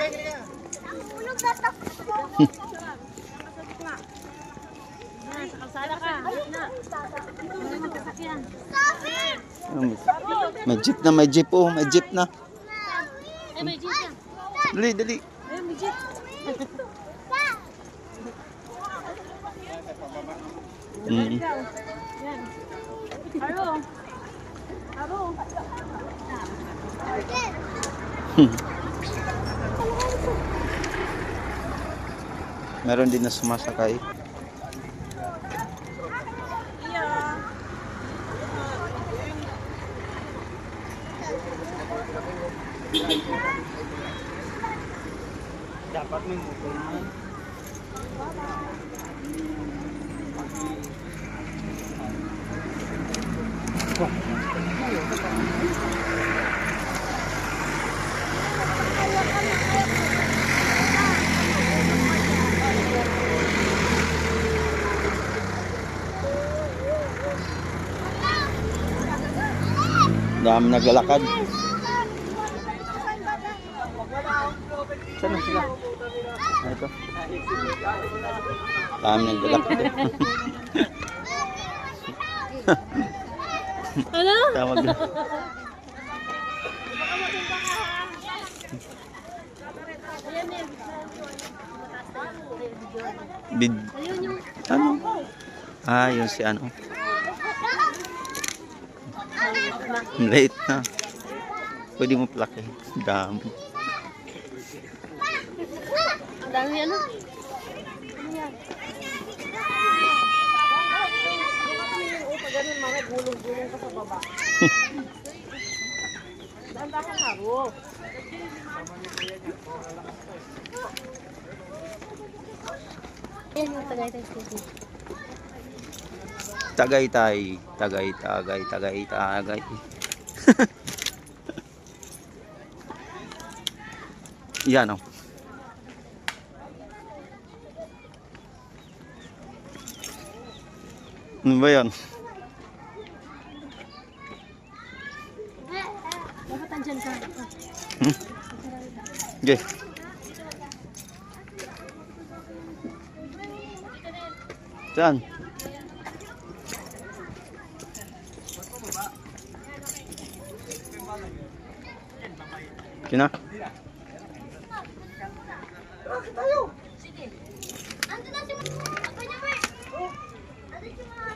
May jeep na, may jeep oh, may jeep na. Ay, may jeep yan. Dali, dali. Ay, may jeep. Mm. Yan. Aro. Aro. Meron din na sumasakay. Dapat may motor mo. Dami naglalakad. Saan na sila? Ah, ito. Dami naglalakad. Ano? Tawag na. Bid. Ano? Ah, yun si ano. Late na. Pwede mo plake. Dami. Ang dami ano? Ano yan? Ganun mga gulong-gulong ka sa baba. Danda ka haro. Yan yung Tagaytay City. Tagaytay. Tagay. Yan oh. Ano ba yan? Dapat andyan ka. Okay. Saan? Kina? Sige. Ando na si Apa niya ba? Ando si mga